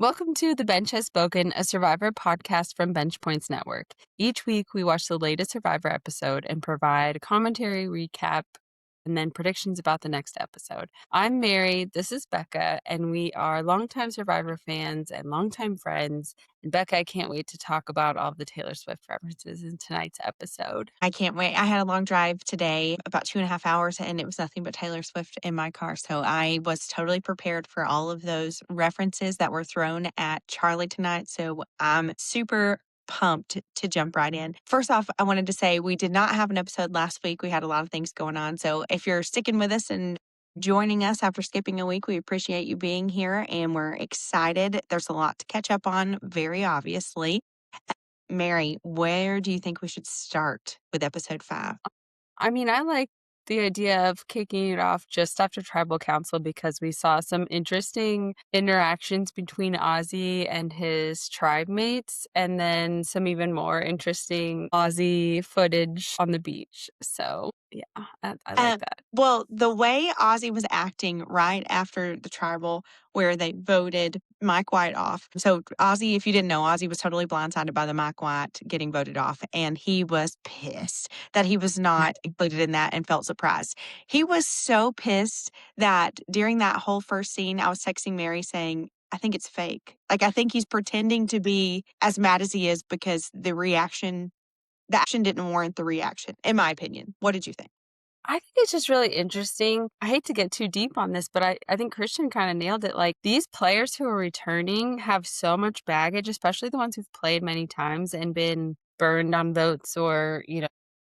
Welcome to The Bench Has Spoken, a Survivor podcast from Bench Points Network. Each week, we watch the latest Survivor episode and provide commentary, recap, and then predictions about the next episode. I'm Mary, this is Becca, and we are longtime Survivor fans and longtime friends. And Becca, I can't wait to talk about all the Taylor Swift references in tonight's episode. I can't wait. I had a long drive today, about 2.5 hours, and it was nothing but Taylor Swift in my car. So I was totally prepared for all of those references that were thrown at Charlie tonight. So I'm super pumped to jump right in. First off, I wanted to say we did not have an episode last week. We had a lot of things going on. So if you're sticking with us and joining us after skipping a week, we appreciate you being here and we're excited. There's a lot to catch up on, very obviously. Mary, where do you think we should start with episode 5? I mean, I like the idea of kicking it off just after Tribal Council because we saw some interesting interactions between Ozzy and his tribe mates, and then some even more interesting Ozzy footage on the beach. So, yeah, I like that. Well, the way Ozzy was acting right after the tribal where they voted Mike White off. So Ozzy, if you didn't know, Ozzy was totally blindsided by the Mike White getting voted off. And he was pissed that he was not included in that and felt surprised. He was so pissed that during that whole first scene, I was texting Mary saying, I think it's fake. Like, I think he's pretending to be as mad as he is because the action didn't warrant the reaction, in my opinion. What did you think? I think it's just really interesting. I hate to get too deep on this, but I think Christian kind of nailed it. Like, these players who are returning have so much baggage, especially the ones who've played many times and been burned on votes or,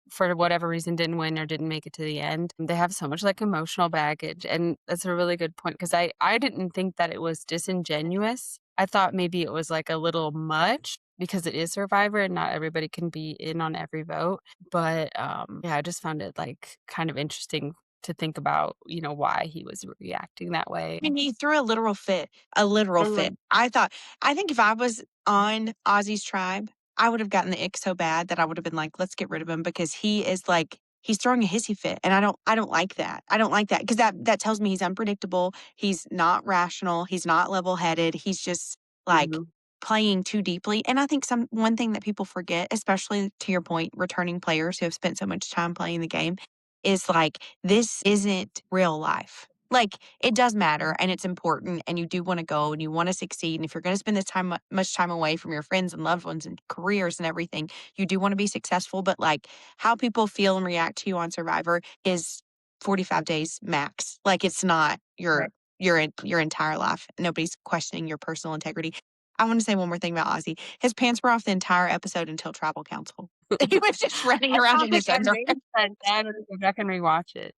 for whatever reason didn't win or didn't make it to the end. They have so much like emotional baggage. And that's a really good point because I didn't think that it was disingenuous. I thought maybe it was like a little much because it is Survivor and not everybody can be in on every vote. But yeah, I just found it like kind of interesting to think about, why he was reacting that way. I mean, he threw a literal fit, a literal fit. I think if I was on Ozzy's tribe, I would have gotten the ick so bad that I would have been like, let's get rid of him because he is like, he's throwing a hissy fit. And I don't like that. I don't like that because that tells me he's unpredictable. He's not rational. He's not level headed. He's just like Mhm. playing too deeply. And I think one thing that people forget, especially to your point, returning players who have spent so much time playing the game, is like, this isn't real life. Like, it does matter and it's important and you do want to go and you want to succeed. And if you're going to spend this time, much time away from your friends and loved ones and careers and everything, you do want to be successful. But like how people feel and react to you on Survivor is 45 days max. Like, it's not your entire life. Nobody's questioning your personal integrity. I want to say one more thing about Ozzy. His pants were off the entire episode until Tribal Council. He was just running I around don't in his think I underwear. noticed that. Now I'm gonna go back and rewatch it.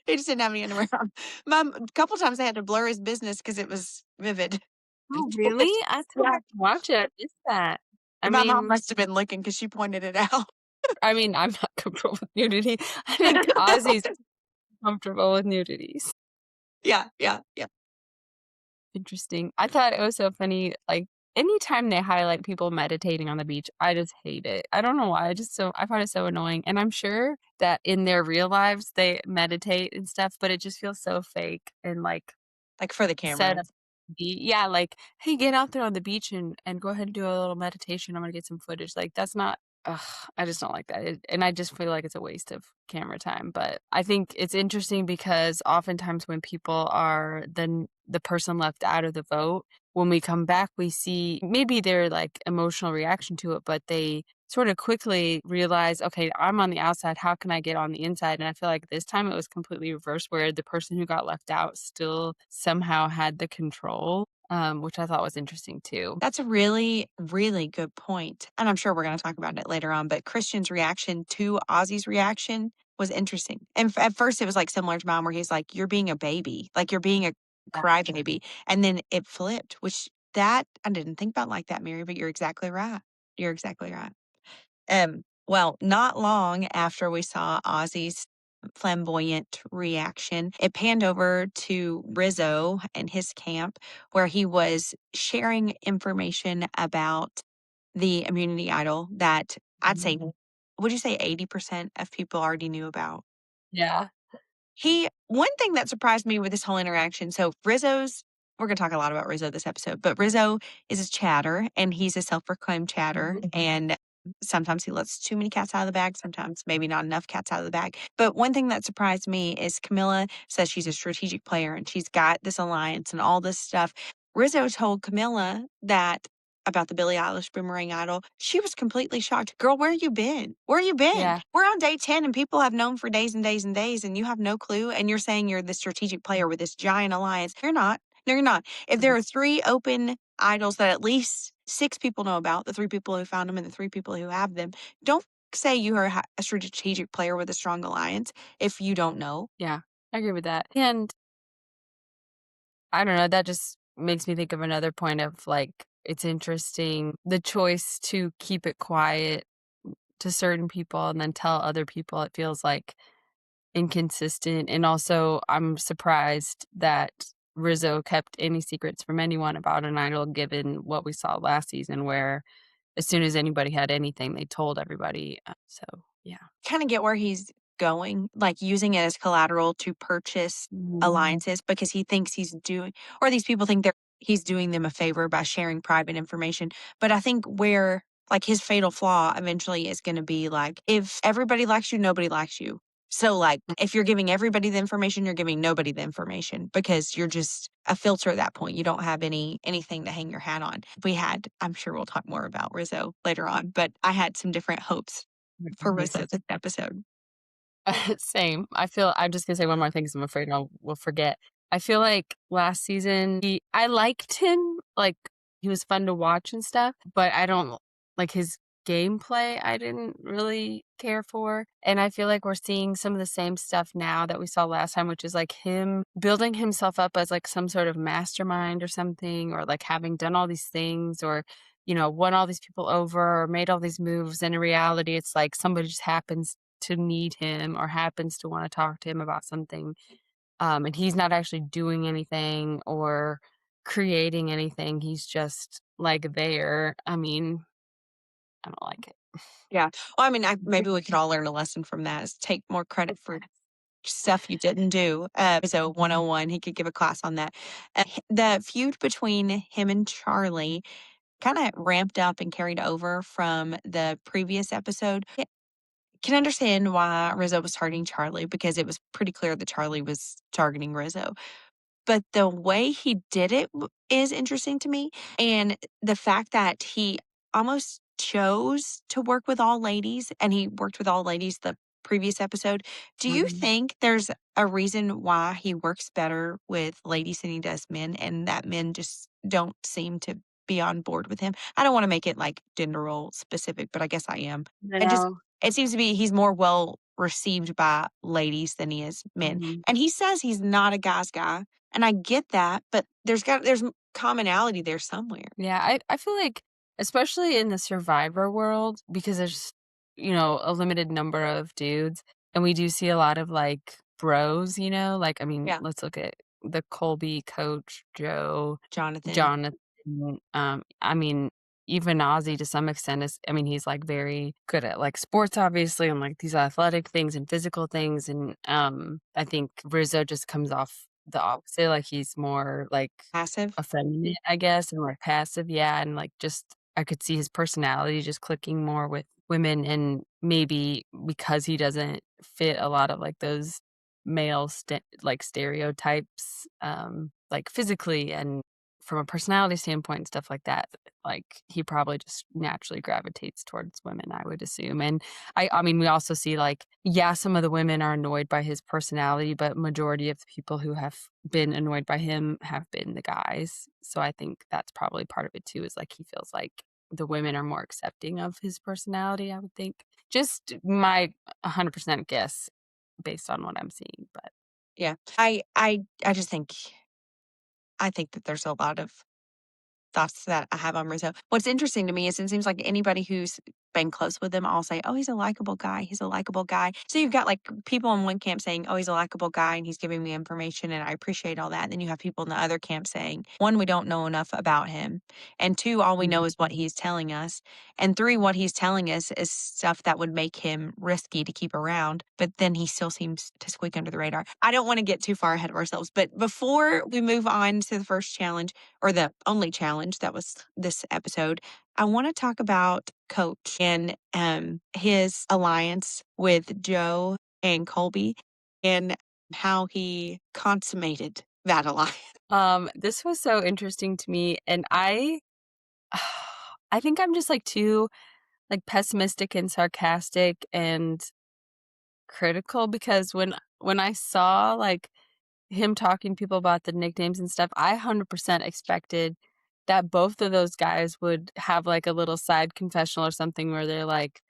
He just didn't have any underwear on. Mom, a couple times I had to blur his business because it was vivid. Oh, really? I still have to watch it. I missed that. I My mom mean, must have been looking because she pointed it out. I'm not comfortable with nudity. I think Ozzy's comfortable with nudities. Yeah, yeah, yeah. Interesting. I thought it was so funny, like, anytime they highlight people meditating on the beach, I just hate it. I don't know why, I find it so annoying, and I'm sure that in their real lives, they meditate and stuff, but it just feels so fake and, like, Like for the set up cameras. yeah, like, "Hey, get out there on the beach and go ahead and do a little meditation. I'm gonna get some footage." Like, that's not ugh, I just don't like that, and I just feel like it's a waste of camera time, but I think it's interesting because oftentimes when people are the person left out of the vote, when we come back, we see maybe their, like, emotional reaction to it, but they sorta quickly realize, "Okay, I'm on the outside, how can I get on the inside?" And I feel like this time it was completely reversed where the person who got left out still somehow had the control, which I thought was interesting too. That's a really, really good point. And I'm sure we're going to talk about it later on. But Christian's reaction to Ozzy's reaction was interesting. And at first, it was like similar to mine, where he's like, "You're being a baby, like you're being a crybaby." And then it flipped, which that I didn't think about like that, Mary, but you're exactly right. You're exactly right. Well, not long after we saw Ozzy's flamboyant reaction, it panned over to Rizzo and his camp, where he was sharing information about the immunity idol that I'd say, would you say 80% of people already knew about? Yeah. One thing that surprised me with this whole interaction, so Rizzo's we're gonna talk a lot about Rizzo this episode, but Rizzo is a chatter, and he's a self-proclaimed chatter, and sometimes he lets too many cats out of the bag, sometimes maybe not enough cats out of the bag. But one thing that surprised me is Camilla says she's a strategic player and she's got this alliance and all this stuff. Rizzo told Camilla that about the Billie Eilish Boomerang Idol. She was completely shocked. Girl, where you been? Where you been? Yeah. We're on day 10 and people have known for days and days and days and you have no clue and you're saying you're the strategic player with this giant alliance. You're not. No, you're not. If there are 3 open idols that at least 6 people know about, the 3 people who found them and the 3 people who have them, don't say you are a strategic player with a strong alliance if you don't know. Yeah, I agree with that. And I don't know, that just makes me think of another point of like, it's interesting the choice to keep it quiet to certain people and then tell other people it feels like inconsistent. And also, I'm surprised that Rizzo kept any secrets from anyone about an idol given what we saw last season, where as soon as anybody had anything, they told everybody. So, yeah. Kinda get where he's going, like, using it as collateral to purchase Mhm. alliances because he thinks he's doing or these people think he's doing them a favor by sharing private information, but I think where like, his fatal flaw eventually is gonna be, like, if everybody likes you, nobody likes you. So, like, if you're giving everybody the information, you're giving nobody the information because you're just a filter at that point, you don't have anything to hang your hat on. I'm sure we'll talk more about Rizzo later on, but I had some different hopes for Rizzo this episode. Same. I'm just gonna say one more thing 'cause I'm afraid will forget. I feel like last season, I liked him, like, he was fun to watch and stuff, but I don't like his gameplay, I didn't really care for, and I feel like we're seeing some of the same stuff now that we saw last time, which is, like, him building himself up as, like, some sort of mastermind or something, or, like, having done all these things or, won all these people over or made all these moves, and in reality, it's like somebody just happens to need him or happens to wanna talk to him about something, and he's not actually doing anything or creating anything, he's just, like, there. I mean, I don't like it. Yeah. Well, I mean, maybe we could all learn a lesson from that is take more credit for stuff you didn't do. So 101, he could give a class on that. The feud between him and Charlie kind of ramped up and carried over from the previous episode. Can understand why Rizzo was targeting Charlie because it was pretty clear that Charlie was targeting Rizzo. But the way he did it is interesting to me, and the fact that he almost chose to work with all ladies, and he worked with all ladies the previous episode. Do you Mhm. think there's a reason why he works better with ladies than he does men, and that men just don't seem to be on board with him? I don't wanna make it, like, gender role specific, but I guess I am. I It just know. it seems to be he's more well received by ladies than he is men, Mhm. and he says he's not a guy's guy. And I get that, but there's commonality there somewhere. Yeah, I feel like, especially in the Survivor world, because there's, a limited number of dudes, and we do see a lot of, like, bros, like, I mean, Yeah, let's look at the Colby coach, Joe, Jonathan. Jonathan, I mean, even Ozzy to some extent is I mean, he's, like, very good at, like, sports, obviously, and, like, these athletic things and physical things, and, I think Rizzo just comes off the opposite, like, he's more, like, Passive? effeminate, I guess, and more passive, yeah, and, like, just I could see his personality just clicking more with women, and maybe because he doesn't fit a lot of, like, those male stereotypes, like, physically and from a personality standpoint and stuff like that, like, he probably just naturally gravitates towards women, I would assume, and I mean, we also see, like, yeah, some of the women are annoyed by his personality, but majority of the people who have been annoyed by him have been the guys, so I think that's probably part of it too, is, like, he feels like the women are more accepting of his personality, I would think. Just my 100% guess based on what I'm seeing, but Yeah. I just think I think that there's a lot of thoughts that I have on Rizzo. What's interesting to me is it seems like anybody who's been close with him all say, "Oh, he's a likable guy. He's a likable guy." So you've got like people in one camp saying, "Oh, he's a likable guy and he's giving me information and I appreciate all that." And then you have people in the other camp saying, one, we don't know enough about him. And two, all we Mhm. know is what he's telling us. And three, what he's telling us is stuff that would make him risky to keep around. But then he still seems to squeak under the radar. I don't want to get too far ahead of ourselves. But before we move on to the first challenge, or the only challenge that was this episode, I want to talk about Coach and his alliance with Joe and Colby and how he consummated that alliance. This was so interesting to me, and I think I'm just, like, too, like, pessimistic and sarcastic and critical because when I saw, like, him talking to people about the nicknames and stuff, I 100% expected that both of those guys would have, like, a little side confessional or something where they're like,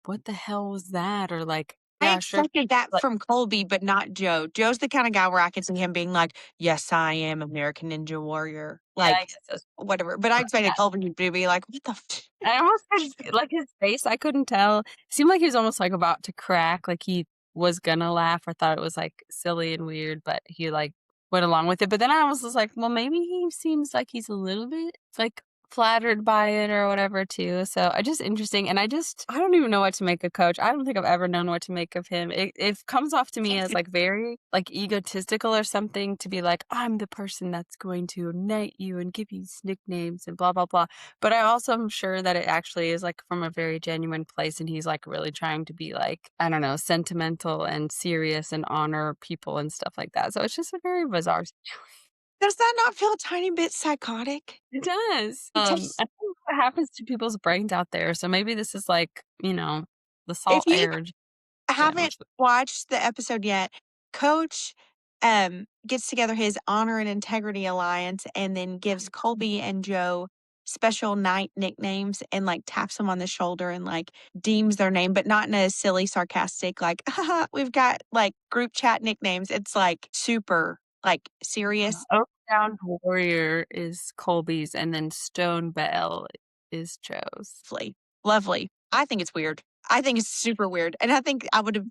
"What the hell was that?" Or like, I "Yeah, sure." expected that Like, from Colby, but not Joe. Joe's the kind of guy where I could see him being like, "Yes, I am American Ninja Warrior," yeah, I like guess that's whatever. But I expected Colby to be like, "What the?" I almost could like, his face, I couldn't tell. Seemed like he was almost, like, about to crack, like he was gonna laugh or thought it was, like, silly and weird, but he, like, went along with it. But then I was just like, "Well, maybe he seems like he's a little bit, like, flattered by it or whatever too." So, I just interesting, and I don't even know what to make of Coach. I don't think I've ever known what to make of him. It comes off to me as, like, very, like, egotistical or something to be like, "I'm the person that's going to knight you and give you these nicknames and blah, blah, blah." But I also am sure that it actually is, like, from a very genuine place, and he's, like, really trying to be, like, I don't know, sentimental and serious and honor people and stuff like that. So it's just a very bizarre Does that not feel a tiny bit psychotic? It does. Because I think what happens to people's brains out there, so maybe this is, like, the if salt you air haven't sandwich. watched the episode yet, Coach, gets together his Honor and Integrity Alliance and then gives Colby and Joe special night nicknames and, like, taps them on the shoulder and, like, deems their name, but not in a silly, sarcastic, like, "Haha, we've got, like, group chat nicknames." It's, like, super, like, serious. Oak Down Warrior is Colby's, and then Stone Bell is Joe's. Lovely. Lovely. I think it's weird. I think it's super weird, and I think I would've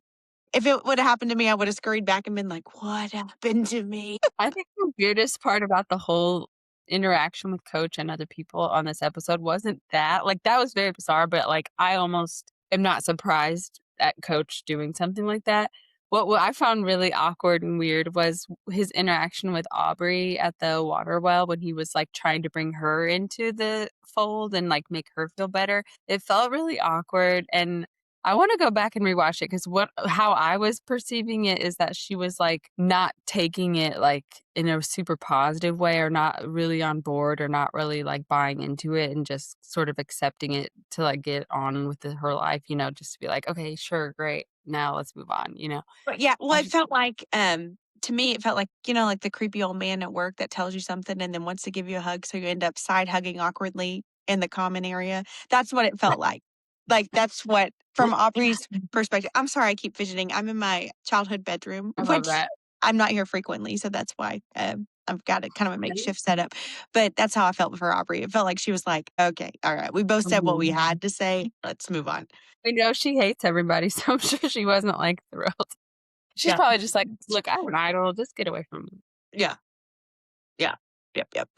if it would've happened to me, I would've scurried back and been like, "What happened to me?" I think the weirdest part about the whole interaction with Coach and other people on this episode wasn't that like, that was very bizarre, but, like, I almost am not surprised at Coach doing something like that. What I found really awkward and weird was his interaction with Aubrey at the water well when he was, like, trying to bring her into the fold and, like, make her feel better. It felt really awkward, and I wanna go back and rewatch it because what how I was perceiving it is that she was, like, not taking it, like, in a super positive way or not really on board or not really, like, buying into it and just sort of accepting it to, like, get on with her life, just to be like, "Okay, sure, great. Now let's move on," you know? But yeah, well, I it felt like, to me, it felt like, like the creepy old man at work that tells you something and then wants to give you a hug, so you end up side hugging awkwardly in the common area. That's what it felt like. Like, that's what from Aubrey's perspective. I'm sorry I keep fidgeting. I'm in my childhood bedroom, I love which that. I'm not here frequently, so that's why, I've got a kind of a makeshift setup. But that's how I felt for Aubrey. It felt like she was like, "Okay, all right, we both said what we Mhm. had to say. Let's move on." I know she hates everybody, so I'm sure she wasn't, like, thrilled. She's Yeah. probably just like, "Look, I'm an idol. Just get away from me." Yeah. Yeah. Yep, yep.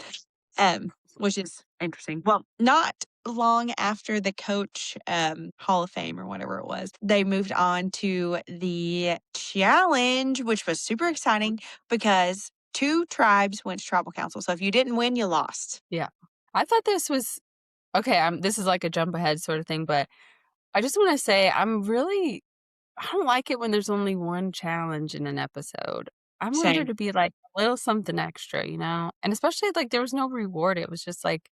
Which is interesting. Well, not long after the Coach, Hall of Fame or whatever it was, they moved on to the challenge, which was super exciting because 2 tribes went to tribal council. So if you didn't win, you lost. Yeah. I thought this was okay, this is like a jump ahead sort of thing, but I just wanna say I don't like it when there's only one challenge in an episode. I want there Same. to be, like, a little something extra, you know? And especially, like, there was no reward, it was just like,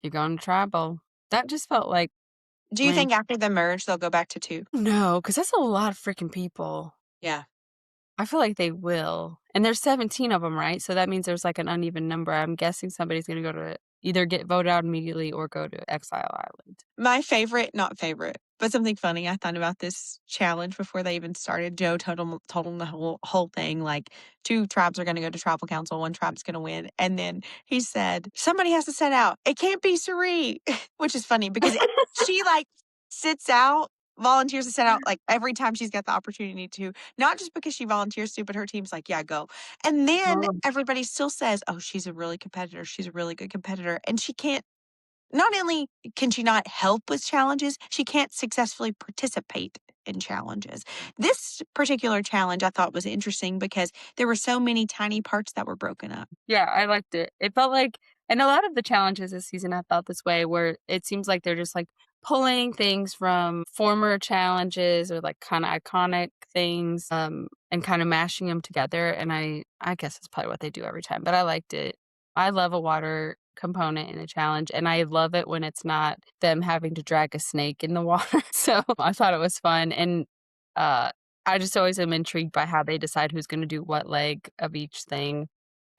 "You're going to tribal." That just felt like, Do you meh. think after the merge, they'll go back to 2? No, because that's a lot of freaking people. Yeah. I feel like they will. And there's 17 of them, right? So that means there's, like, an uneven number. I'm guessing somebody's gonna either get voted out immediately or go to Exile Island. My favorite not favorite, But something funny, I thought about this challenge before they even started. Joe told him the whole thing, like, 2 tribes are gonna go to tribal council, 1 tribe's gonna win, and then he said, "Somebody has to set out. It can't be Sari," which is funny because she, like, sits out, volunteers to set out, like, every time she's got the opportunity to, not just because she volunteers to, but her team's like, "Yeah, go." And then Oh. everybody still says, "Oh, she's a really competitor. She's a really good competitor," and she can't, not only can she not help with challenges, she can't successfully participate in challenges. This particular challenge I thought was interesting because there were so many tiny parts that were broken up. Yeah, I liked it. It felt like and a lot of the challenges this season I felt this way where it seems like they're just, like, pulling things from former challenges or, like, kinda iconic things, and kinda mashing them together, and I guess that's probably what they do every time, but I liked it. I love a water component in a challenge, and I love it when it's not them having to drag a snake in the water, so I thought it was fun, and, uh, I just always am intrigued by how they decide who's gonna do what leg of each thing.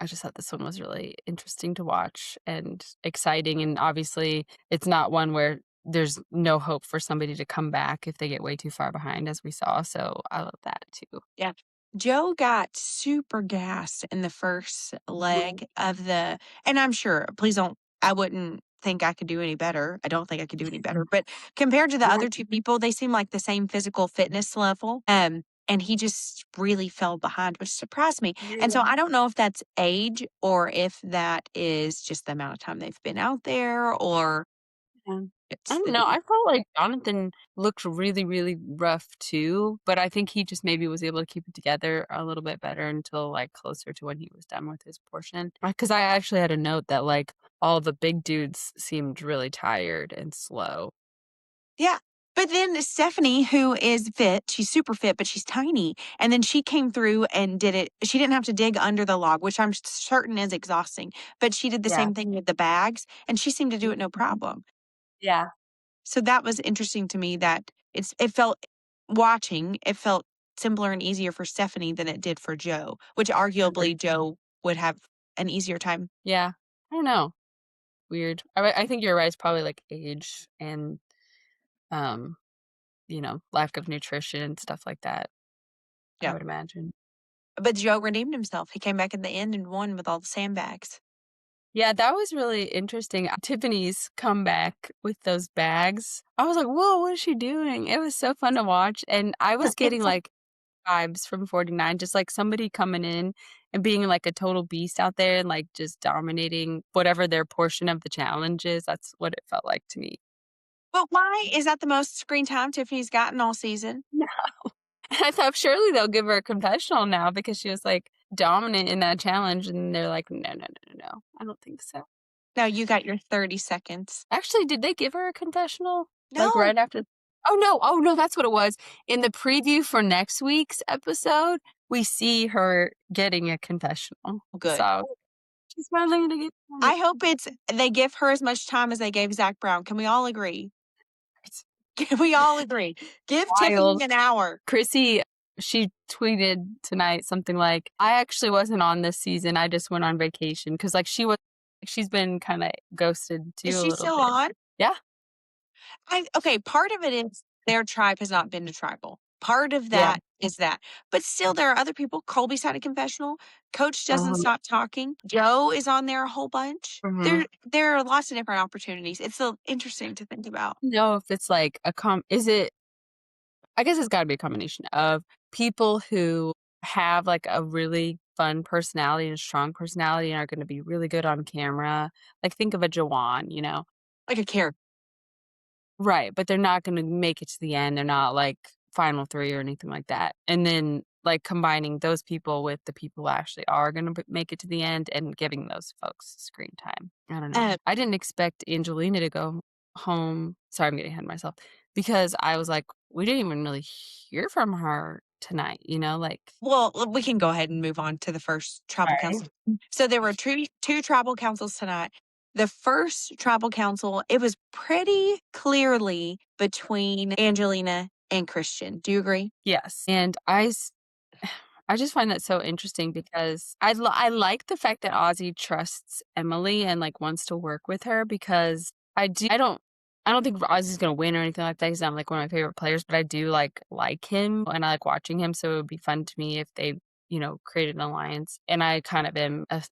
I just thought this one was really interesting to watch and exciting, and obviously, it's not one where there's no hope for somebody to come back if they get way too far behind as we saw, so I love that too. Yeah. Joe got super gassed in the first Mhm. leg of the, and I'm sure, please don't, I wouldn't think I could do any better. I don't think I could do any better. But compared to the Yeah. other 2 people, they seem like the same physical fitness level. And he just really fell behind, which surprised me. And so Yeah. I don't know if that's age or if that is just the amount of time they've been out there or Yeah. I it's don't the know, D. I felt like Jonathan looked really, really rough too, but I think he just maybe was able to keep it together a little bit better until, like, closer to when he was done with his portion. Because I actually had a note that, like, all the big dudes seemed really tired and slow. Yeah. But then Stephanie, who is fit, she's super fit, but she's tiny. And then she came through and did it. She didn't have to dig under the log, which I'm certain is exhausting. But she did the Yeah. same thing with the bags and she seemed to do it no problem. Yeah. So that was interesting to me that it felt, watching, it felt simpler and easier for Stephanie than it did for Joe, which Agreed. arguably Joe would have an easier time. Yeah. I don't know. Weird. I think you're right, it's probably, like, age and, um, lack of nutrition and stuff like that, I Yeah. would imagine. But Joe redeemed himself. He came back in the end and won with all the sandbags. Yeah, that was really interesting. Tiffany's comeback with those bags, I was like, "Whoa, what is she doing?" It was so fun to watch, and I was getting, like, vibes from 49, just, like, somebody coming in and being, like, a total beast out there and, like, just dominating whatever their portion of the challenge is, that's what it felt like to me. But why is that the most screen time Tiffany's gotten all season? Yeah. I thought surely they'll give her a confessional now because she was, like, dominant in that challenge, and they're like, "No, no, no, no, no, I don't think so." No, you got your 30 seconds. Actually, did they give her a confessional? Like, No. right after oh, no, that's what it was. In the preview for next week's episode, we see her getting a confessional. Good. So, she's finally gonna get I hope it's they give her as much time as they gave Zach Brown. Can we all agree? it's Can we all agree? Give Tiffany wild. an hour. Chrissy, she tweeted tonight something like, "I actually wasn't on this season, I just went on vacation because like, she's been kinda ghosted Is too a she little still bit. on? Yeah, I Okay, part of it is their tribe has not been to tribal. Part of yeah. that is that. But still, there are other people. Colby's had a confessional. Coach doesn't Uh-huh. stop talking. Joe is on there a whole bunch. Mhm. There are lots of different opportunities. It's so interesting to think about. Know if it's like a is it I guess it's gotta be a combination of people who have, like, a really fun personality and a strong personality and are gonna be really good on camera. Like, think of a Jawan, you know? Like a character. Right, but they're not gonna make it to the end, they're not, like, final 3 or anything like that. And then, like, combining those people with the people who actually are gonna make it to the end and giving those folks screen time. I don't know. I didn't expect Angelina to go home sorry, I'm getting ahead of myself, because I was like, we didn't even really hear from her tonight, like Well, we can go ahead and move on to the first tribal Alright. council. So there were two tribal councils tonight. The first tribal council, it was pretty clearly between Angelina and Christian. Do you agree? Yes, and I just find that so interesting because I like the fact that Ozzy trusts Emily and, like, wants to work with her because I don't I don't think Ozzy's gonna win or anything like that. He's not, like, one of my favorite players, but I do, like him, and I like watching him, so it would be fun to me if they, created an alliance, and I kind of am a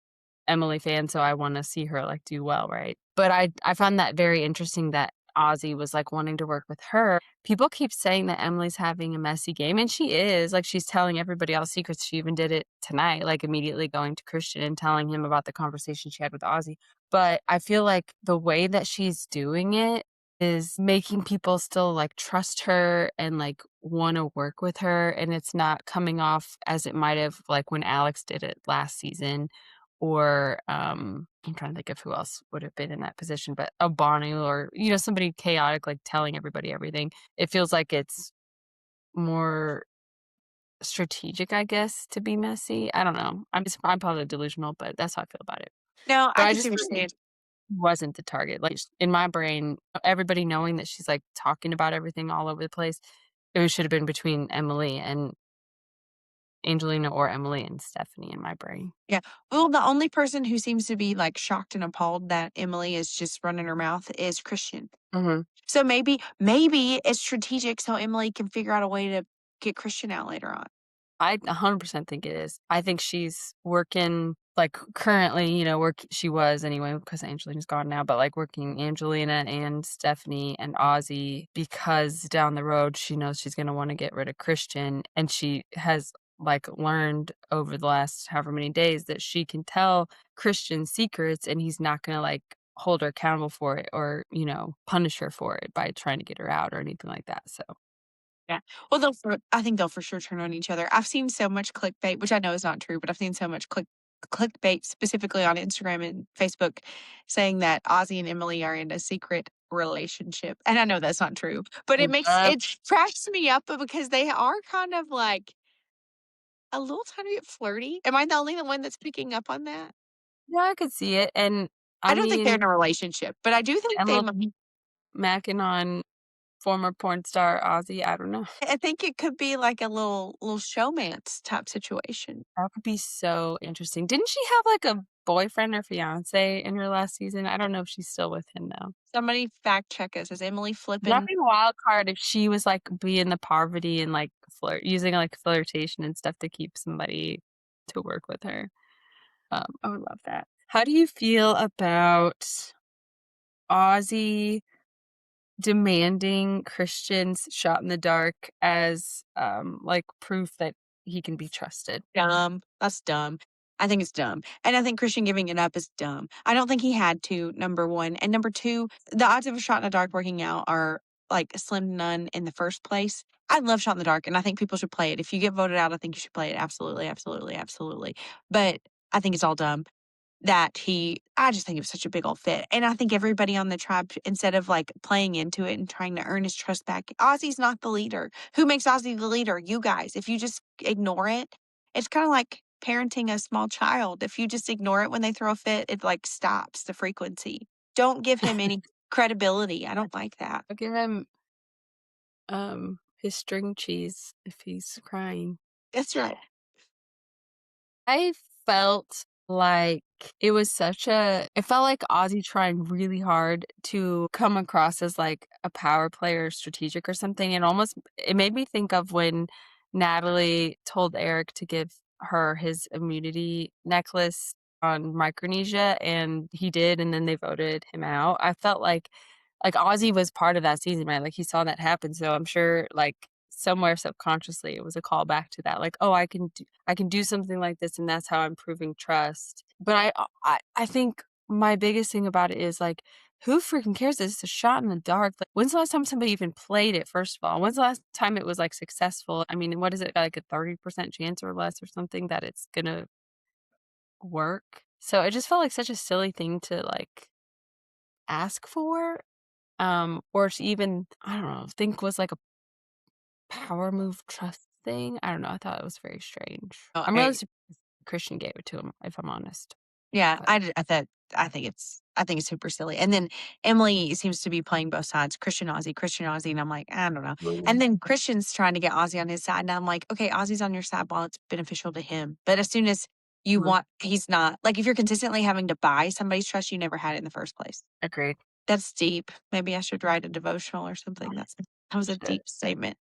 Emily fan, so I wanna see her, like, do well, right? But I found that very interesting that Ozzy was, like, wanting to work with her. People keep saying that Emily's having a messy game, and she is, like, she's telling everybody all the secrets. She even did it tonight, like, immediately going to Christian and telling him about the conversation she had with Ozzy. But I feel like the way that she's doing it is making people still, like, trust her and, like, wanna work with her, and it's not coming off as it might have, like, when Alex did it last season or, I'm trying to think of who else would have been in that position, but a Bonnie or, somebody chaotic, like, telling everybody everything. It feels like it's more strategic, I guess, to be messy. I don't know. I'm probably delusional, but that's how I feel about it. No, But I I can see just what feel you're like saying. wasn't the target. Like, in my brain, everybody knowing that she's, like, talking about everything all over the place, it should have been between Emily and Angelina or Emily and Stephanie in my brain. Yeah. Well, the only person who seems to be, like, shocked and appalled that Emily is just running her mouth is Christian. Mhm. So maybe it's strategic so Emily can figure out a way to get Christian out later on. I 100% think it is. I think she's working, like, currently, work she was anyway because Angelina's gone now, but, like, working Angelina and Stephanie and Ozzy because down the road, she knows she's gonna wanna get rid of Christian, and she has, like, learned over the last however many days that she can tell Christian secrets, and he's not gonna, like, hold her accountable for it or, punish her for it by trying to get her out or anything like that, so Yeah. Well, I think they'll for sure turn on each other. I've seen so much clickbait, which I know is not true, but I've seen so much clickbait specifically on Instagram and Facebook saying that Ozzy and Emily are in a secret relationship. And I know that's not true, but it cracks me up because they are kind of like a little tiny bit flirty. Am I the only one that's picking up on that? yeah, I could see it, and I I don't think they're in mean, a relationship, but I do think they Emily might. macking on former porn star Ozzy, I don't know. I think it could be like a little showmance type situation. That could be so interesting. Didn't she have, like, a boyfriend or fiancé in her last season? I don't know if she's still with him, though. Somebody fact check us. Is Emily That'd flipping? be a wild card if she was, like, being the poverty and, like, using, like, flirtation and stuff to keep somebody to work with her. I would love that. How do you feel about Ozzy demanding Christian's shot in the dark as, like, proof that he can be trusted? Dumb. That's dumb. I think it's dumb. And I think Christian giving it up is dumb. I don't think he had to, number 1. And number 2, the odds of a shot in the dark working out are like slim to none in the first place. I love shot in the dark and I think people should play it. If you get voted out, I think you should play it. Absolutely, absolutely, absolutely. But I think it's all dumb. That he I just think it was such a big old fit, and I think everybody on the tribe, instead of, like, playing into it and trying to earn his trust back, Ozzy's not the leader. Who makes Ozzy the leader? You guys. If you just ignore it, it's kinda like parenting a small child. If you just ignore it when they throw a fit, it, like, stops the frequency. Don't give him any credibility. I don't like that. I'll give him, his string cheese if he's crying. That's right. I felt like it felt like Ozzy trying really hard to come across as, like, a power player or strategic or something, and it made me think of when Natalie told Eric to give her his immunity necklace on Micronesia, and he did, and then they voted him out. I felt like Ozzy was part of that season, right? Like, he saw that happen, so I'm sure, like, somewhere subconsciously, it was a call back to that, like, "Oh, I can do something like this, and that's how I'm proving trust." But I think my biggest thing about it is, like, who freaking cares? It's a shot in the dark. Like, when's the last time somebody even played it, first of all? When's the last time it was, like, successful? I mean, what is it, like a 30% chance or less or something that it's gonna work? So it just felt like such a silly thing to, like, ask for, or to even, I don't know, think was, like, a power move trust thing? I don't know, I thought it was very strange. Oh, I'm really surprised Christian gave it to him, if I'm honest, yeah, but I think it's super silly, and then Emily seems to be playing both sides, Christian, Ozzy, and I'm like, "I don't know." And mm, then Christian's trying to get Ozzy on his side, and I'm like, "Okay, Ozzy's on your side while it's beneficial to him." But as soon as mhm, he's not like, if you're consistently having to buy somebody's trust, you never had it in the first place. agreed. That's deep. Maybe I should write a devotional or something. That was a Shit. deep statement.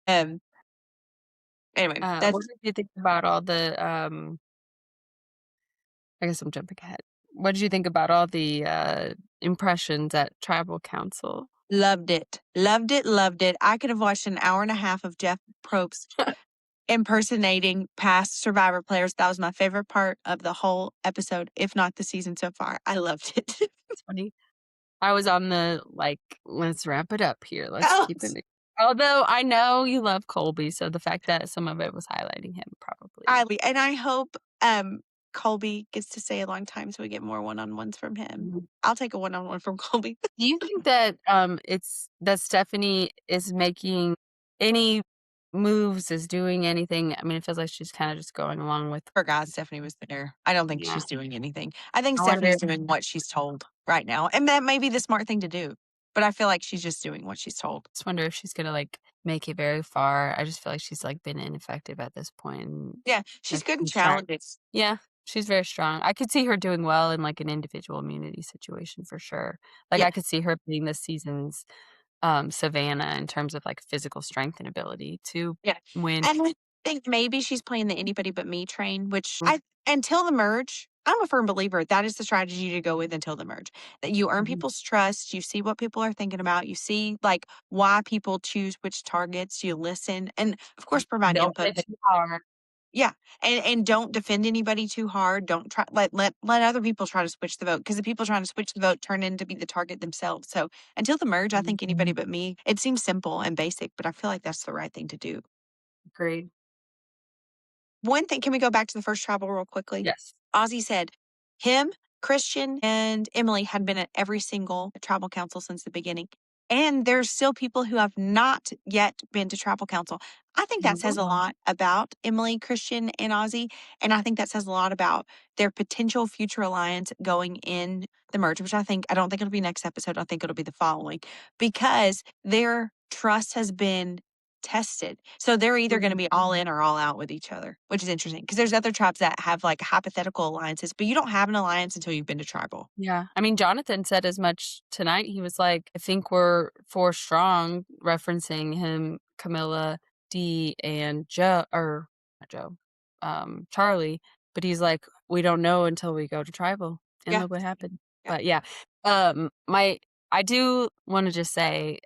Anyway, What that's did you think about all the, I guess I'm jumping ahead. What did you think about all the, impressions at tribal council? loved it. Loved it, loved it. I could have watched an hour and a half of Jeff Probst impersonating past Survivor players. That was my favorite part of the whole episode, if not the season so far. I loved it. It's funny. I was on the, like, "Let's wrap it up here. Let's Oh, keep it." Although I know you love Colby, so the fact that some of it was highlighting him probably. and I hope, Colby gets to stay a long time so we get more one-on-ones from him. Mhm. I'll take a one-on-one from Colby. Do you think that, it's that Stephanie is making any moves, is doing anything? I mean, it feels like she's kinda just going along with. Forgot Stephanie was there. I don't think Yeah. she's doing anything. I think I wonder Stephanie's doing what she's told right now, and that may be the smart thing to do, but I feel like she's just doing what she's told. just wonder if she's gonna, like, make it very far. I just feel like she's, like, been ineffective at this point, and Yeah, she's like, good in she's trying. challenges. Yeah, she's very strong. I could see her doing well in, like, an individual immunity situation for sure. Like, Yeah. I could see her being this season's, Savannah in terms of, like, physical strength and ability to Yeah, win. and I think maybe she's playing the anybody but me train, which Mm, I until the merge, I'm a firm believer that is the strategy to go with until the merge. That you earn mhm. people's trust, you see what people are thinking about, you see, like, why people choose which targets, you listen, and, of course, provide Don't input, hit but too hard. yeah, and don't defend anybody too hard, don't try let other people try to switch the vote because the people trying to switch the vote turn in to be the target themselves, so until the merge, I think anybody Mhm. but me it seems simple and basic, but I feel like that's the right thing to do. Agreed. One thing, can we go back to the first travel real quickly? Yes. Ozzy said him, Christian, and Emily had been at every single tribal council since the beginning. And there's still people who have not yet been to tribal council. I think that says Mhm. a lot about Emily, Christian, and Ozzy. And I think that says a lot about their potential future alliance going in the merge, which I don't think it'll be next episode. I think it'll be the following because their trust has been tested. So they're either gonna Mhm. be all in or all out with each other, which is interesting because there's other tribes that have, like, hypothetical alliances, but you don't have an alliance until you've been to tribal. Yeah. I mean, Jonathan said as much tonight. He was like, "I think we're 4 strong," referencing him, Camilla, Dee, and Joe, or not Joe, Charlie, but he's like, "We don't know until we go to tribal," and Yeah, look what happened. yeah. But yeah, my I do wanna just say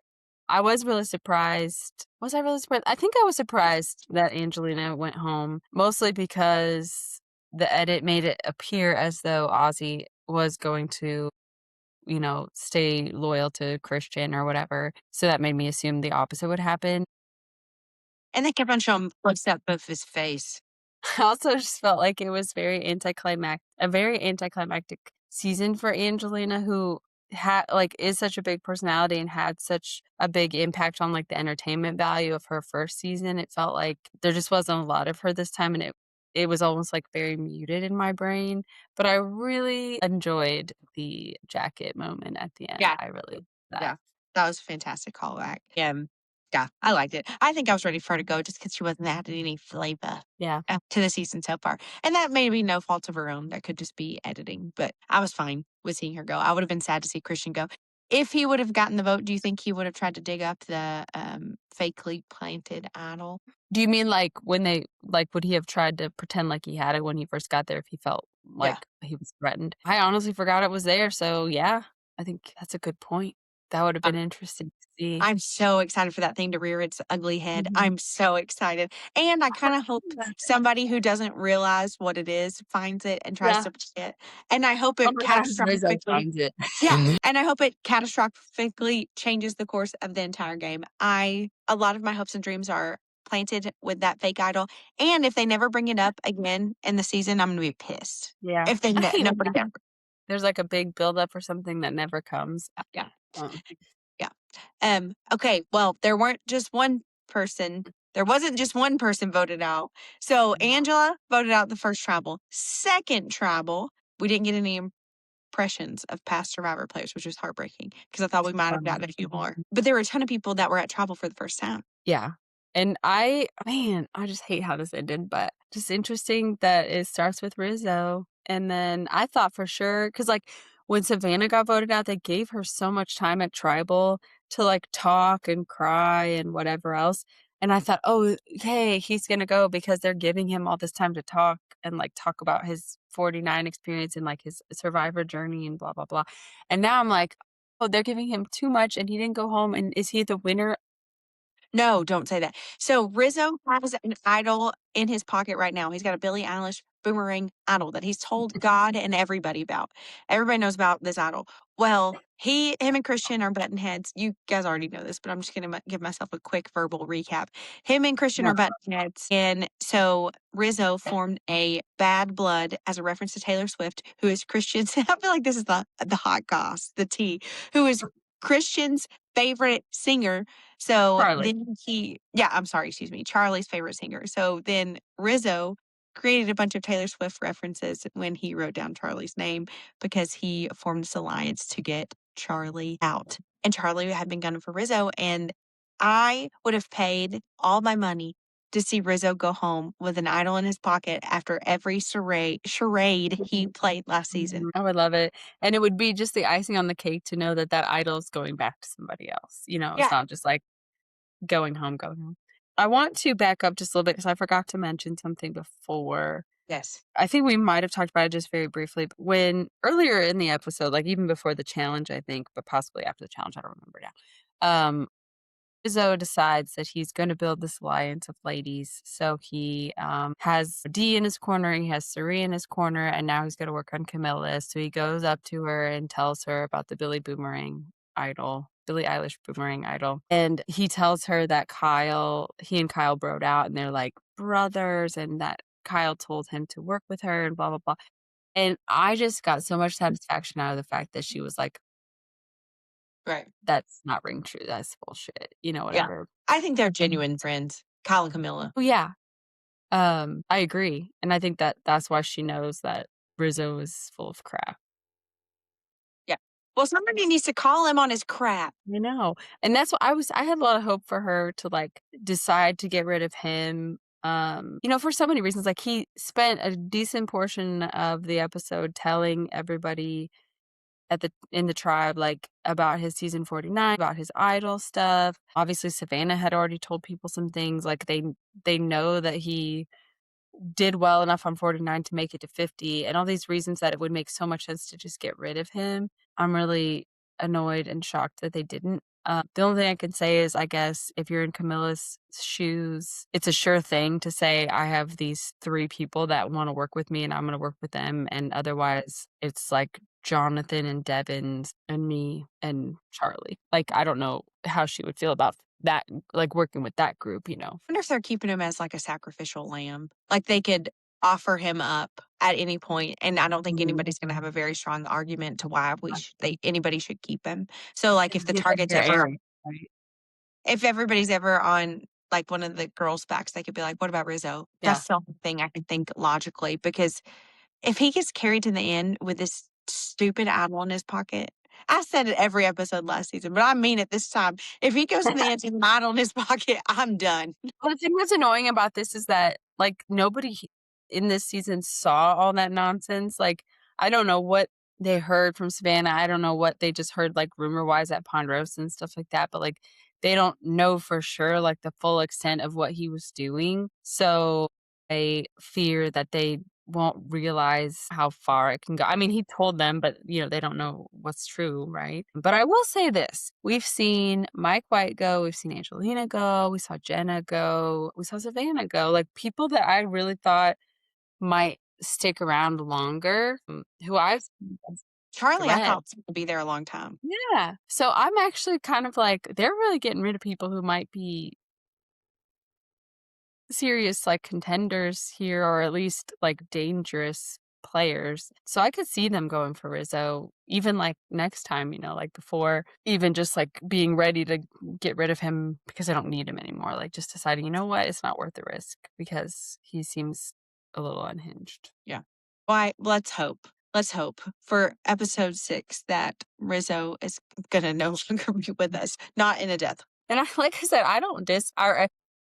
I was really surprised. Was I really surprised? I think I was surprised that Angelina went home, mostly because the edit made it appear as though Ozzy was going to, stay loyal to Christian or whatever. So that made me assume the opposite would happen. And they kept on showing close up of his face. I also just felt like it was a very anticlimactic season for Angelina, who is such a big personality and had such a big impact on, like, the entertainment value of her first season. It felt like there just wasn't a lot of her this time, and it was almost, like, very muted in my brain, but I really enjoyed the jacket moment at the end. Yeah, I really that. yeah. That was a fantastic callback. Yeah, I liked it. I think I was ready for her to go just because she wasn't adding any flavor, Yeah. to the season so far, and that may be no fault of her own, that could just be editing, but I was fine with seeing her go. I would have been sad to see Christian go. If he would have gotten the vote, do you think he would have tried to dig up the, fakely planted idol? Do you mean, like, when would he have tried to pretend like he had it when he first got there if he felt Yeah. like he was threatened? I honestly forgot it was there, so yeah, I think that's a good point. That would have been interesting to see. I'm so excited for that thing to rear its ugly head. Mhm. I'm so excited. And I kinda hope somebody who doesn't realize what it is finds it and tries Yeah. to play it. And I hope Oh it my gosh, Rizzo catastrophically finds it. yeah, and I hope it catastrophically changes the course of the entire game. A lot of my hopes and dreams are planted with that fake idol, and if they never bring it up again in the season, I'm gonna be pissed. Yeah. If they I ne hate when nobody ever there's, like, a big buildup for something that never comes. yeah. Um, Yeah. Okay, well, there wasn't just one person voted out. So Angela voted out the first tribal. Second tribal, we didn't get any impressions of past Survivor players, which was heartbreaking because I thought we might have um, gotten a few more. But there were a ton of people that were at tribal for the first time. yeah. And I just hate how this ended, but just interesting that it starts with Rizzo, and then I thought for sure, because like, when Savannah got voted out, they gave her so much time at Tribal to, like, talk and cry and whatever else, and I thought, "Oh, okay, he's gonna go because they're giving him all this time to talk and, like, talk about his 49 experience and, like, his survivor journey and blah, blah, blah." And now I'm like, "Oh, they're giving him too much and he didn't go home, and is he the winner?" No, don't say that. So Rizzo has an idol in his pocket right now. He's got a Billie Eilish boomerang idol that he's told God and everybody about. Everybody knows about this idol. Well, him and Christian are button heads. You guys already know this, but I'm just going to give myself a quick verbal recap. Him and Christian Yeah. are button heads. And so Rizzo formed a Bad Blood as a reference to Taylor Swift, who is Christian's. I feel like this is the hot goss, the tea, who is Christian's favorite singer. So Charlie. then I'm sorry, excuse me, Charlie's favorite singer. So then Rizzo created a bunch of Taylor Swift references when he wrote down Charlie's name because he formed this alliance to get Charlie out. And Charlie had been gunning for Rizzo. And I would have paid all my money to see Rizzo go home with an idol in his pocket after every charade he played last season. I would love it, and it would be just the icing on the cake to know that that idol is going back to somebody else, it's Yeah. not just, like, going home. I want to back up just a little bit because I forgot to mention something before. Yes. I think we might have talked about it just very briefly, but when earlier in the episode, like, even before the challenge, I think, but possibly after the challenge, I don't remember now, Rizzo decides that he's gonna build this alliance of ladies. So he, has Dee in his corner, he has Suri in his corner, and now he's gonna work on Camilla. So he goes up to her and tells her about the Billie Eilish boomerang idol. And he tells her that he and Kyle broed out and they're like brothers and that Kyle told him to work with her and blah, blah, blah. And I just got so much satisfaction out of the fact that she was like, Right. "That's not ring true. That's bullshit," Yeah. whatever. I think they're genuine friends, Kyle and Camilla. Oh, yeah. I agree, and I think that that's why she knows that Rizzo is full of crap. Yeah. Well, somebody needs to call him on his crap. I know, and that's what I had a lot of hope for her to, like, decide to get rid of him, for so many reasons, like, he spent a decent portion of the episode telling everybody in the tribe, like, about his season 49, about his idol stuff. Obviously, Savannah had already told people some things, like, they know that he did well enough on 49 to make it to 50 and all these reasons that it would make so much sense to just get rid of him. I'm really annoyed and shocked that they didn't. The only thing I can say is, I guess, if you're in Camilla's shoes, it's a sure thing to say, I have these 3 people that wanna work with me, and I'm gonna work with them, and otherwise, it's like Jonathan and Devin and me and Charlie. Like, I don't know how she would feel about that, like, working with that group. I wonder if they're keeping him as like a sacrificial lamb. Like they could offer him up at any point, and I don't think anybody's going to have a very strong argument to why anybody should keep him. So like if the He's like target's your ever Aaron, right? if everybody's ever on like one of the girls' backs, they could be like, "What about Rizzo?" Yeah. That's the only thing I can think logically because if he gets carried to the end with this stupid idol in his pocket, I said it every episode last season, but I mean it this time. If he goes to the end with an idol in his pocket, I'm done. Well, the thing that's annoying about this is that, like, nobody in this season saw all that nonsense. Like, I don't know what they heard from Savannah. I don't know what they just heard, like, rumor-wise at Ponderosa and stuff like that, but, like, they don't know for sure, like, the full extent of what he was doing. So, I fear that they won't realize how far it can go. I mean, he told them, but, they don't know what's true, right? But I will say this, we've seen Mike White go, we've seen Angelina go, we saw Jenna go, we saw Savannah go, like, people that I really thought might stick around longer, who I've seen as Charlie, I threat. thought would be there a long time. Yeah. So I'm actually kind of like, they're really getting rid of people who might be serious, like, contenders here or at least, like, dangerous players. So I could see them going for Rizzo even, like, next time, like, before even just, like, being ready to get rid of him because I don't need him anymore, like, just deciding, "You know what? It's not worth the risk," because he seems a little unhinged. Yeah. Why? Let's hope. Let's hope for episode 6 that Rizzo is gonna no longer be with us, not in a death. And like I said, I don't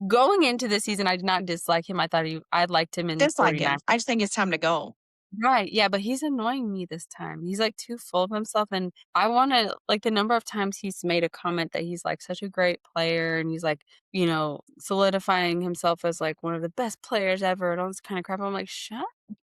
going into the season, I did not dislike him. I liked him in Dislike 49. him. I just think it's time to go. Right, yeah, but he's annoying me this time. He's, like, too full of himself, and I wanna like, the number of times he's made a comment that he's, like, such a great player, and he's, like, solidifying himself as, like, one of the best players ever and all this kinda crap. I'm like, "Shut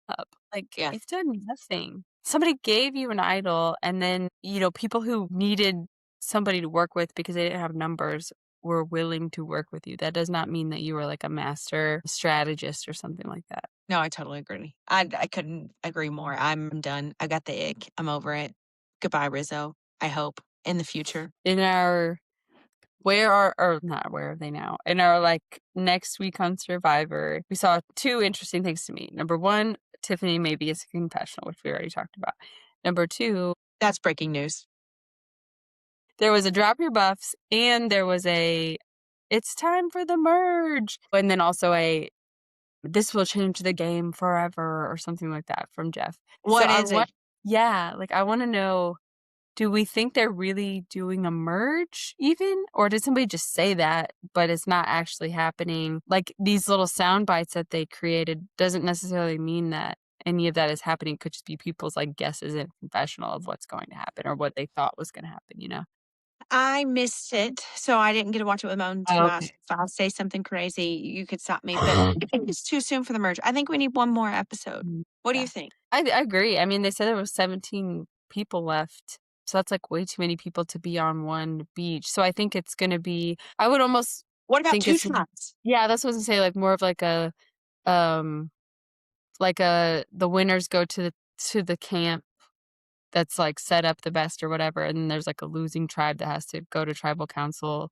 up." Like, Yeah. you've done nothing. Somebody gave you an idol, and then, people who needed somebody to work with because they didn't have numbers were willing to work with you. That does not mean that you were, like, a master strategist or something like that. No, I totally agree. I couldn't agree more. I'm done. I got the ick. I'm over it. Goodbye, Rizzo. I hope in the future. In our Where are or not where are they now? In our, like, next week on Survivor, we saw 2 interesting things to me. Number 1, Tiffany maybe is a confessional, which we already talked about. Number 2, That's breaking news. there was a drop your buffs, and there was a, "It's time for the merge," and then also a, "This will change the game forever," or something like that from Jeff. So What I is want it? Yeah, like, I wanna know, do we think they're really doing a merge even? Or did somebody just say that, but it's not actually happening? Like, these little sound bites that they created doesn't necessarily mean that any of that is happening. It could just be people's, like, guesses and confessional of what's going to happen or what they thought was gonna happen, you know? I missed it, so I didn't get to watch it with my own 2 Oh, eyes. okay. If I say something crazy, you could stop me, but I think it's too soon for the merge. I think we need 1 more episode. Mm, What do you yeah. think? I agree. I mean, they said there was 17 people left, so that's, like, way too many people to be on one beach. So I think it's gonna be I would almost What about think 2 it's shots? yeah, that's what I was gonna say, like, more of um, the winners go to the camp that's, like, set up the best or whatever, and then there's, like, a losing tribe that has to go to tribal council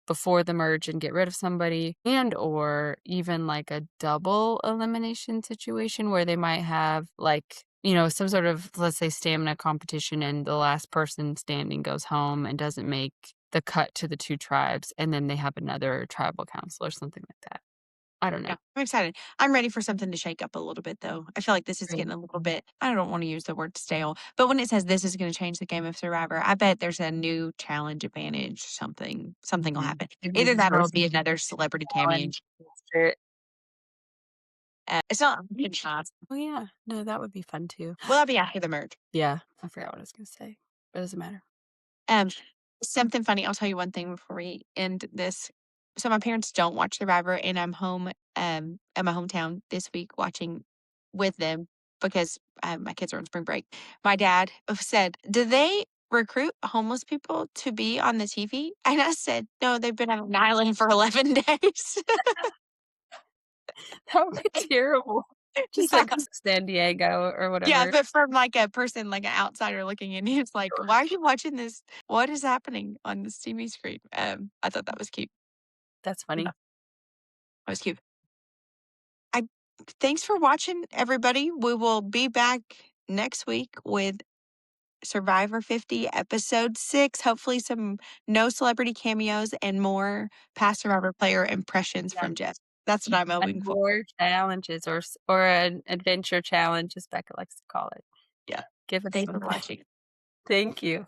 before the merge and get rid of somebody, and or even, like, a double elimination situation where they might have, like, some sort of, let's say, stamina competition, and the last person standing goes home and doesn't make the cut to the 2 tribes, and then they have another tribal council or something like that. I don't know. Yeah, I'm excited. I'm ready for something to shake up a little bit, though. I feel like this is Right. getting a little bit, I don't wanna use the word stale, but when it says this is gonna change the game of Survivor, I bet there's a new challenge advantage, something will Mhm. happen. Maybe Either the that or it'll first be another celebrity cameo. challenge. Sure. It's not good shots. Oh, yeah. No, that would be fun too. Will that be after the merge? Yeah, I forgot what I was gonna say. It doesn't matter. Um, something funny, I'll tell you one thing before we end this. So my parents don't watch Survivor, and I'm home, at my hometown this week watching with them because, my kids are on spring break. My dad said, "Do they recruit homeless people to be on the TV?" And I said, "No, they've been on an island for 11 days." That would be terrible. Just Yeah. like San Diego or Yeah, whatever. but from, like, a person, like, an outsider looking in, he's like, "Why are you watching this? What is happening on this TV screen?" I thought that was cute. That's Yeah, funny. that was cute. I Thanks for watching, everybody. We will be back next week with Survivor 50, episode 6. Hopefully, some no celebrity cameos and more past Survivor player impressions Yeah, from Jeff. That's what I'm hoping and for. more challenges or an adventure challenge, as Becca likes to call it. Yeah. Give us Thanks for something. watching. Thank you.